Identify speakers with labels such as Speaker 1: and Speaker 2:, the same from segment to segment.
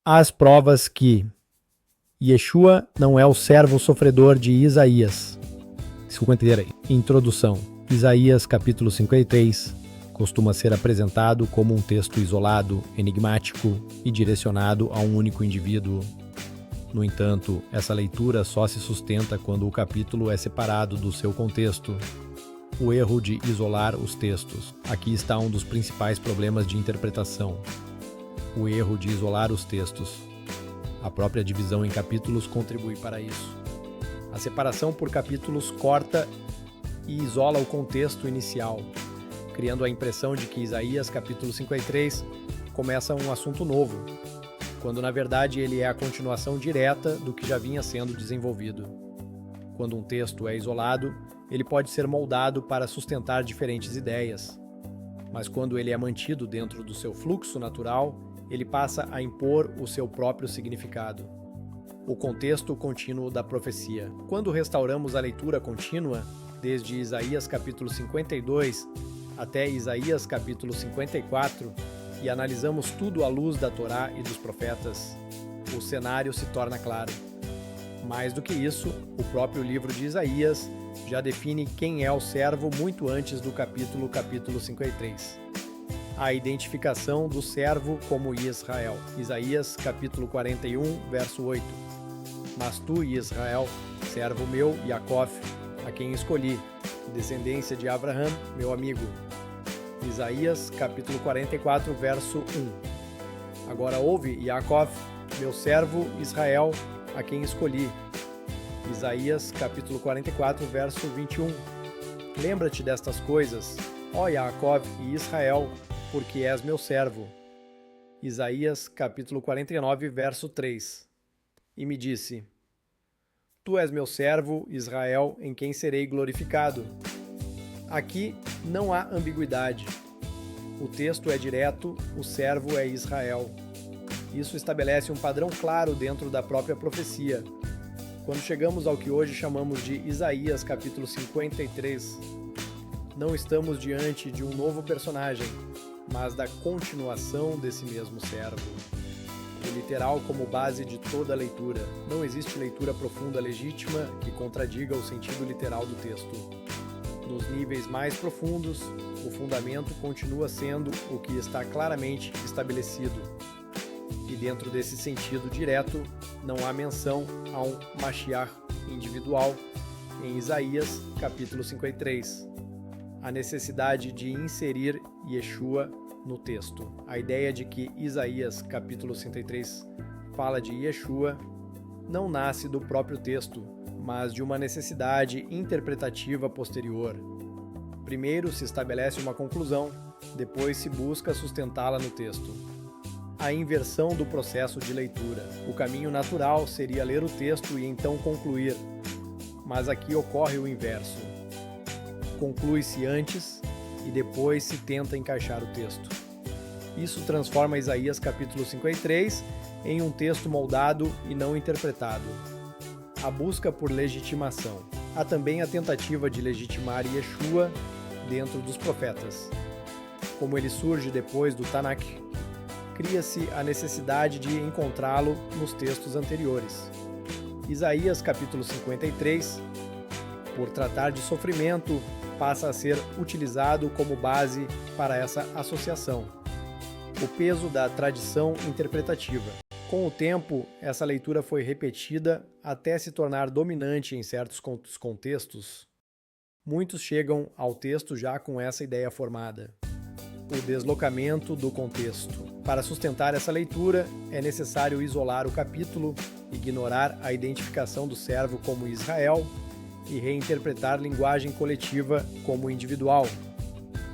Speaker 1: As provas que Yeshua não é o servo sofredor de Isaías. 53. Introdução. Isaías capítulo 53 costuma ser apresentado como um texto isolado, enigmático e direcionado a um único indivíduo. No entanto, essa leitura só se sustenta quando o capítulo é separado do seu contexto. O erro de isolar os textos. Aqui está um dos principais problemas de interpretação. O erro de isolar os textos. A própria divisão em capítulos contribui para isso. A separação por capítulos corta e isola o contexto inicial, criando a impressão de que Isaías capítulo 53 começa um assunto novo, quando na verdade ele é a continuação direta do que já vinha sendo desenvolvido. Quando um texto é isolado, ele pode ser moldado para sustentar diferentes ideias, mas quando ele é mantido dentro do seu fluxo natural, ele passa a impor o seu próprio significado. O contexto contínuo da profecia. Quando restauramos a leitura contínua, desde Isaías capítulo 52 até Isaías capítulo 54, e analisamos tudo à luz da Torá e dos profetas, o cenário se torna claro. Mais do que isso, o próprio livro de Isaías já define quem é o servo muito antes do capítulo 53. A identificação do servo como Israel. Isaías capítulo 41, verso 8. Mas tu, Israel, servo meu, Jacó, a quem escolhi, descendência de Abraão, meu amigo. Isaías capítulo 44, verso 1. Agora ouve, Jacó, meu servo Israel, a quem escolhi. Isaías capítulo 44, verso 21. Lembra-te destas coisas, ó Jacó e Israel, porque és meu servo. Isaías capítulo 49, verso 3. E me disse: Tu és meu servo, Israel, em quem serei glorificado. Aqui não há ambiguidade. O texto é direto, o servo é Israel. Isso estabelece um padrão claro dentro da própria profecia. Quando chegamos ao que hoje chamamos de Isaías capítulo 53, não estamos diante de um novo personagem, mas da continuação desse mesmo servo. O literal como base de toda a leitura. Não existe leitura profunda legítima que contradiga o sentido literal do texto. Nos níveis mais profundos, o fundamento continua sendo o que está claramente estabelecido. E dentro desse sentido direto, não há menção a um Mashiach individual em Isaías capítulo 53. A necessidade de inserir Yeshua no texto. A ideia de que Isaías capítulo 63 fala de Yeshua não nasce do próprio texto, mas de uma necessidade interpretativa posterior. Primeiro se estabelece uma conclusão, depois se busca sustentá-la no texto. A inversão do processo de leitura. O caminho natural seria ler o texto e então concluir, mas aqui ocorre o inverso. Conclui-se antes e depois se tenta encaixar o texto. Isso transforma Isaías capítulo 53 em um texto moldado e não interpretado. A busca por legitimação. Há também a tentativa de legitimar Yeshua dentro dos profetas. Como ele surge depois do Tanakh, cria-se a necessidade de encontrá-lo nos textos anteriores. Isaías capítulo 53, por tratar de sofrimento, passa a ser utilizado como base para essa associação. O peso da tradição interpretativa. Com o tempo, essa leitura foi repetida até se tornar dominante em certos contextos. Muitos chegam ao texto já com essa ideia formada. O deslocamento do contexto. Para sustentar essa leitura, é necessário isolar o capítulo, ignorar a identificação do servo como Israel e reinterpretar linguagem coletiva como individual.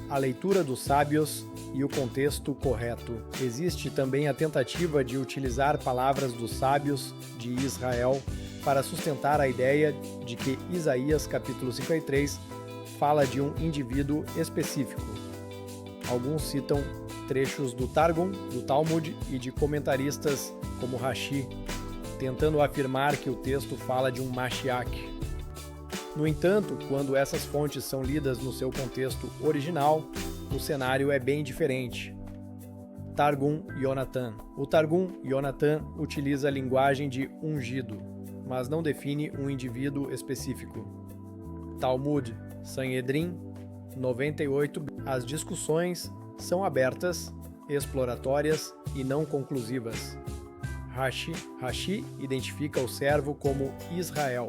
Speaker 1: A leitura dos sábios e o contexto correto. Existe também a tentativa de utilizar palavras dos sábios de Israel para sustentar a ideia de que Isaías capítulo 53 fala de um indivíduo específico. Alguns citam trechos do Targum, do Talmud e de comentaristas como Rashi, tentando afirmar que o texto fala de um Mashiach. No entanto, quando essas fontes são lidas no seu contexto original, o cenário é bem diferente. Targum Yonatan. O Targum Yonatan utiliza a linguagem de ungido, mas não define um indivíduo específico. Talmud Sanhedrin 98. As discussões são abertas, exploratórias e não conclusivas. Rashi identifica o servo como Israel.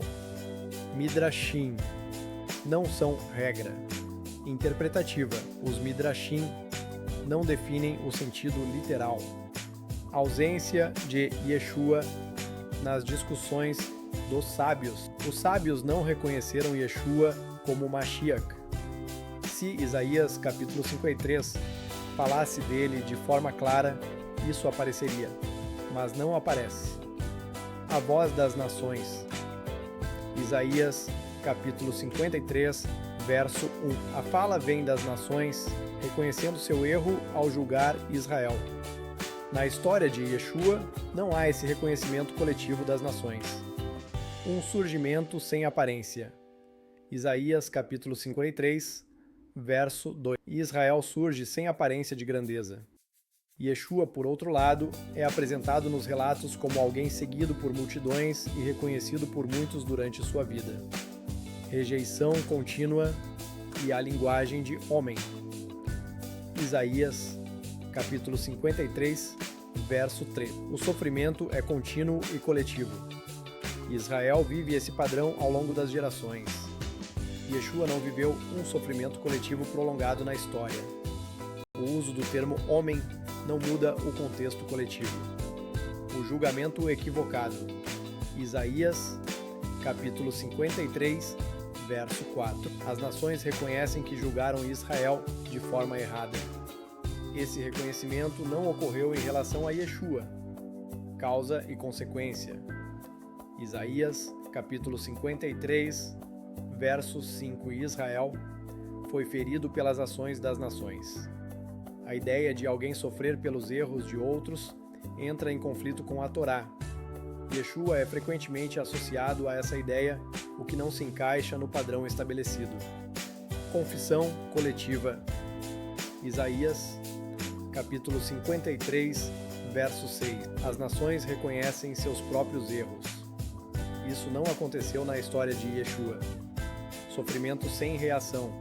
Speaker 1: Midrashim não são regra interpretativa. Os Midrashim não definem o sentido literal. Ausência de Yeshua nas discussões dos sábios. Os sábios não reconheceram Yeshua como Mashiach. Se Isaías capítulo 53 falasse dele de forma clara, isso apareceria, mas não aparece. A voz das nações. Isaías capítulo 53, verso 1. A fala vem das nações, reconhecendo seu erro ao julgar Israel. Na história de Yeshua, não há esse reconhecimento coletivo das nações. Um surgimento sem aparência. Isaías capítulo 53, verso 2. Israel surge sem aparência de grandeza. Yeshua, por outro lado, é apresentado nos relatos como alguém seguido por multidões e reconhecido por muitos durante sua vida. Rejeição contínua e a linguagem de homem. Isaías, capítulo 53, verso 3. O sofrimento é contínuo e coletivo. Israel vive esse padrão ao longo das gerações. Yeshua não viveu um sofrimento coletivo prolongado na história. O uso do termo homem não muda o contexto coletivo. O julgamento equivocado. Isaías, capítulo 53, verso 4. As nações reconhecem que julgaram Israel de forma errada. Esse reconhecimento não ocorreu em relação a Yeshua. Causa e consequência. Isaías, capítulo 53, verso 5. Israel foi ferido pelas ações das nações. A ideia de alguém sofrer pelos erros de outros entra em conflito com a Torá. Yeshua é frequentemente associado a essa ideia, o que não se encaixa no padrão estabelecido. Confissão coletiva. Isaías, capítulo 53, verso 6. As nações reconhecem seus próprios erros. Isso não aconteceu na história de Yeshua. Sofrimento sem reação.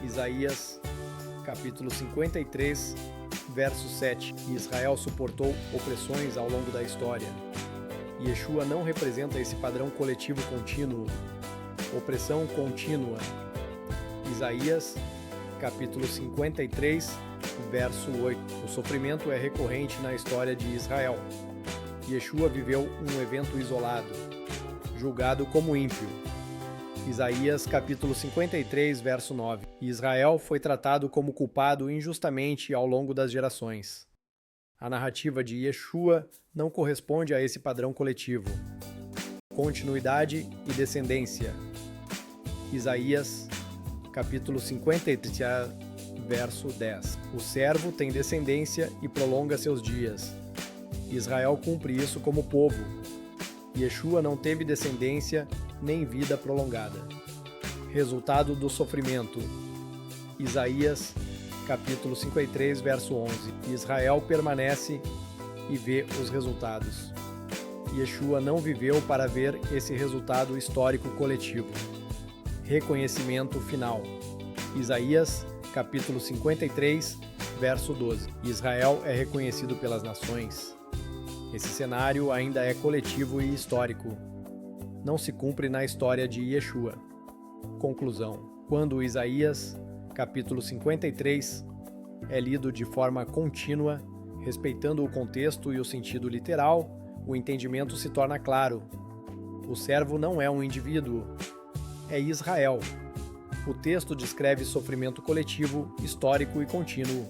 Speaker 1: Isaías, capítulo 53, verso 7. Israel suportou opressões ao longo da história. Yeshua não representa esse padrão coletivo contínuo. Opressão contínua. Isaías, capítulo 53, verso 8. O sofrimento é recorrente na história de Israel. Yeshua viveu um evento isolado, julgado como ímpio. Isaías capítulo 53, verso 9. Israel foi tratado como culpado injustamente ao longo das gerações. A narrativa de Yeshua não corresponde a esse padrão coletivo. Continuidade e descendência. Isaías capítulo 53, verso 10. O servo tem descendência e prolonga seus dias. Israel cumpre isso como povo. Yeshua não teve descendência nem vida prolongada. Resultado do sofrimento. Isaías, capítulo 53, verso 11. Israel permanece e vê os resultados. Yeshua não viveu para ver esse resultado histórico coletivo. Reconhecimento final. Isaías, capítulo 53, verso 12. Israel é reconhecido pelas nações. Esse cenário ainda é coletivo e histórico. Não se cumpre na história de Yeshua. Conclusão. Quando Isaías, capítulo 53, é lido de forma contínua, respeitando o contexto e o sentido literal, o entendimento se torna claro. O servo não é um indivíduo, é Israel. O texto descreve sofrimento coletivo, histórico e contínuo,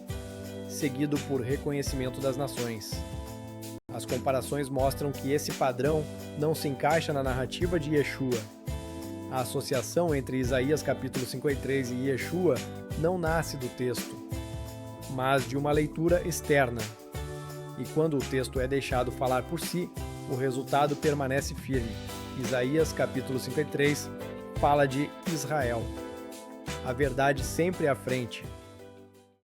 Speaker 1: seguido por reconhecimento das nações. As comparações mostram que esse padrão não se encaixa na narrativa de Yeshua. A associação entre Isaías capítulo 53 e Yeshua não nasce do texto, mas de uma leitura externa. E quando o texto é deixado falar por si, o resultado permanece firme. Isaías capítulo 53 fala de Israel. A verdade sempre à frente.